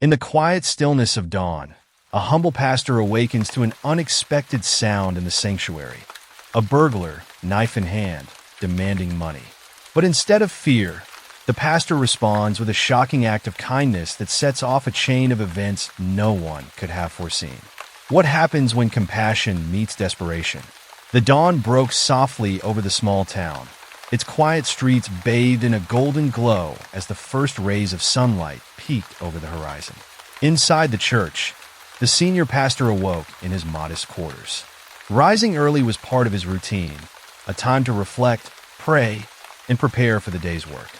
In the quiet stillness of dawn, a humble pastor awakens to an unexpected sound in the sanctuary. A burglar, knife in hand, demanding money. But instead of fear, the pastor responds with a shocking act of kindness that sets off a chain of events no one could have foreseen. What happens when compassion meets desperation? The dawn broke softly over the small town, its quiet streets bathed in a golden glow as the first rays of sunlight peeked over the horizon. Inside the church, the senior pastor awoke in his modest quarters. Rising early was part of his routine, a time to reflect, pray, and prepare for the day's work.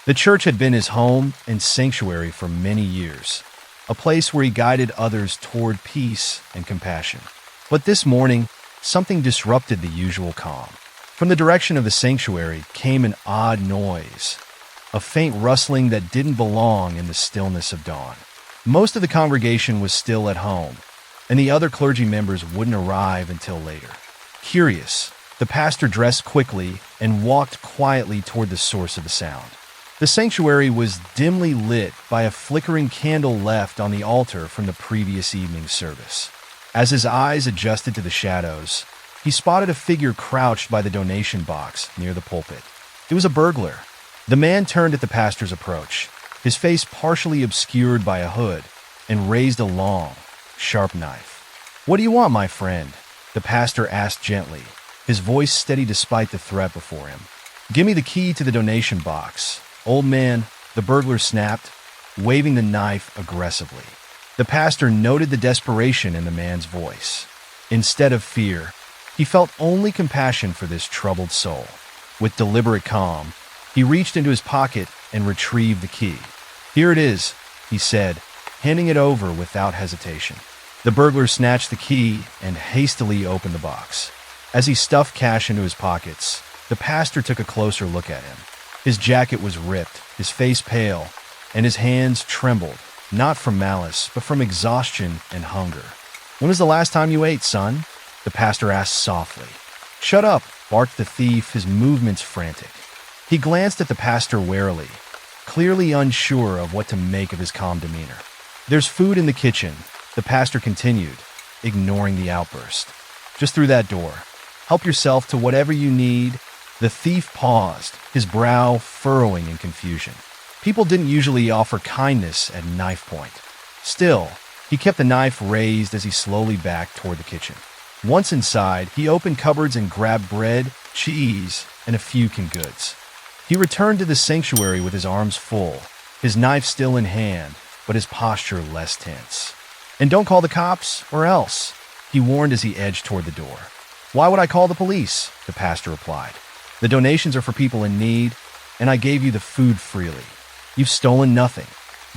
The church had been his home and sanctuary for many years, a place where he guided others toward peace and compassion. But this morning, something disrupted the usual calm. From the direction of the sanctuary came an odd noise, a faint rustling that didn't belong in the stillness of dawn. Most of the congregation was still at home, and the other clergy members wouldn't arrive until later. Curious, the pastor dressed quickly and walked quietly toward the source of the sound. The sanctuary was dimly lit by a flickering candle left on the altar from the previous evening's service. As his eyes adjusted to the shadows, he spotted a figure crouched by the donation box near the pulpit. It was a burglar. The man turned at the pastor's approach, his face partially obscured by a hood, and raised a long, sharp knife. "What do you want, my friend?" the pastor asked gently, his voice steady despite the threat before him. "Give me the key to the donation box, old man," the burglar snapped, waving the knife aggressively. The pastor noted the desperation in the man's voice. Instead of fear, he felt only compassion for this troubled soul. With deliberate calm, he reached into his pocket and retrieved the key. "Here it is," he said, handing it over without hesitation. The burglar snatched the key and hastily opened the box. As he stuffed cash into his pockets, the pastor took a closer look at him. His jacket was ripped, his face pale, and his hands trembled, not from malice, but from exhaustion and hunger. "When was the last time you ate, son?" the pastor asked softly. "Shut up," barked the thief, his movements frantic. He glanced at the pastor warily, clearly unsure of what to make of his calm demeanor. "There's food in the kitchen," the pastor continued, ignoring the outburst. "Just through that door. Help yourself to whatever you need." The thief paused, his brow furrowing in confusion. People didn't usually offer kindness at knife point. Still, he kept the knife raised as he slowly backed toward the kitchen. Once inside, he opened cupboards and grabbed bread, cheese, and a few canned goods. He returned to the sanctuary with his arms full, his knife still in hand, but his posture less tense. "And don't call the cops, or else," he warned as he edged toward the door. "Why would I call the police?" the pastor replied. "The donations are for people in need, and I gave you the food freely. You've stolen nothing.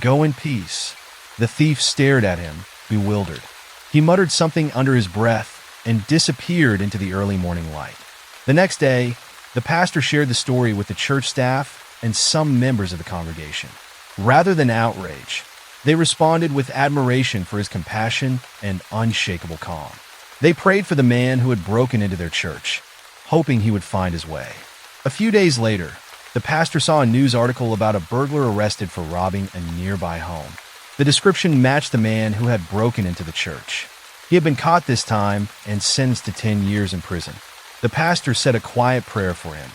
Go in peace." The thief stared at him, bewildered. He muttered something under his breath and disappeared into the early morning light. The next day, the pastor shared the story with the church staff and some members of the congregation. Rather than outrage, they responded with admiration for his compassion and unshakable calm. They prayed for the man who had broken into their church, hoping he would find his way. A few days later, the pastor saw a news article about a burglar arrested for robbing a nearby home. The description matched the man who had broken into the church. He had been caught this time and sentenced to 10 years in prison. The pastor said a quiet prayer for him,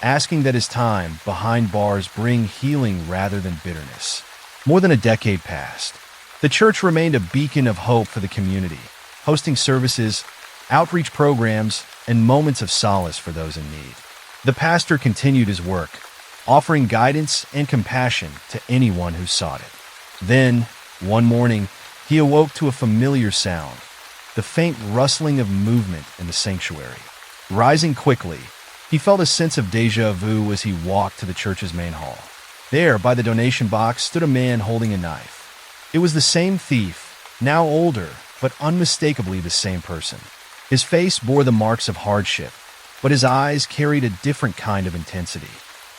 asking that his time behind bars bring healing rather than bitterness. More than a decade passed. The church remained a beacon of hope for the community, hosting services, outreach programs, and moments of solace for those in need. The pastor continued his work, offering guidance and compassion to anyone who sought it. Then, one morning, he awoke to a familiar sound, the faint rustling of movement in the sanctuary. Rising quickly, he felt a sense of déjà vu as he walked to the church's main hall. There, by the donation box, stood a man holding a knife. It was the same thief, now older, but unmistakably the same person. His face bore the marks of hardship, but his eyes carried a different kind of intensity.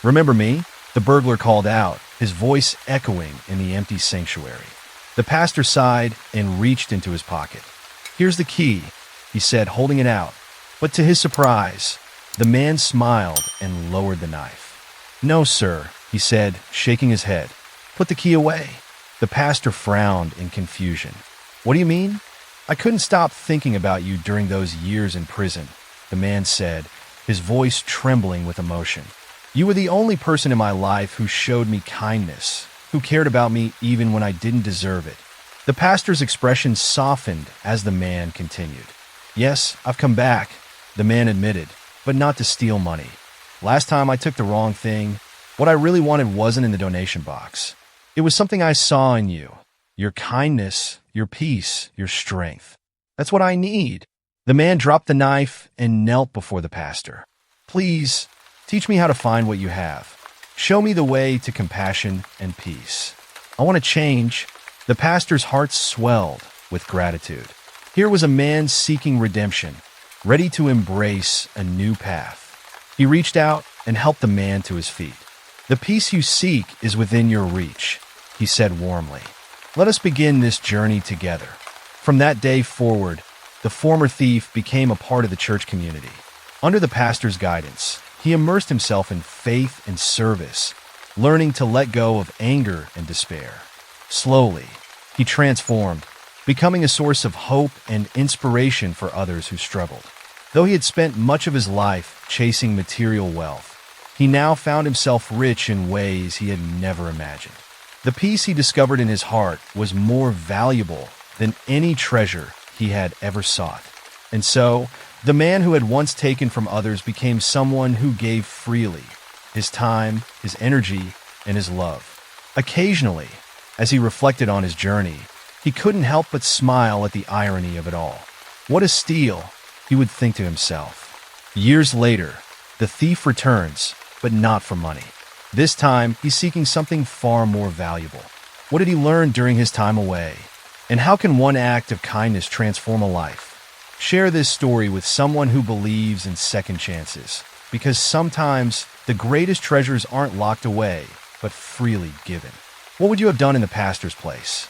"Remember me?" the burglar called out, his voice echoing in the empty sanctuary. The pastor sighed and reached into his pocket. "Here's the key," he said, holding it out. But to his surprise, the man smiled and lowered the knife. "No, sir," he said, shaking his head. "Put the key away. The pastor frowned in confusion. What do you mean? I couldn't stop thinking about you during those years in prison, the man said, his voice trembling with emotion. You were the only person in my life who showed me kindness, who cared about me even when I didn't deserve it. The pastor's expression softened as the man continued. Yes, I've come back, the man admitted, but not to steal money. Last time I took the wrong thing. What I really wanted wasn't in the donation box. It was something I saw in you. Your kindness, your peace, your strength. That's what I need. The man dropped the knife and knelt before the pastor. Please, teach me how to find what you have. Show me the way to compassion and peace. I want to change. The pastor's heart swelled with gratitude. Here was a man seeking redemption, ready to embrace a new path. He reached out and helped the man to his feet. The peace you seek is within your reach, he said warmly. Let us begin this journey together. From that day forward, the former thief became a part of the church community. Under the pastor's guidance, he immersed himself in faith and service, learning to let go of anger and despair. Slowly, he transformed, becoming a source of hope and inspiration for others who struggled. Though he had spent much of his life chasing material wealth, he now found himself rich in ways he had never imagined. The peace he discovered in his heart was more valuable than any treasure he had ever sought. And so, the man who had once taken from others became someone who gave freely, his time, his energy, and his love. Occasionally, as he reflected on his journey, he couldn't help but smile at the irony of it all. What a steal, he would think to himself. Years later, the thief returns, but not for money. This time, he's seeking something far more valuable. What did he learn during his time away? And how can one act of kindness transform a life? Share this story with someone who believes in second chances, because sometimes the greatest treasures aren't locked away, but freely given. What would you have done in the pastor's place?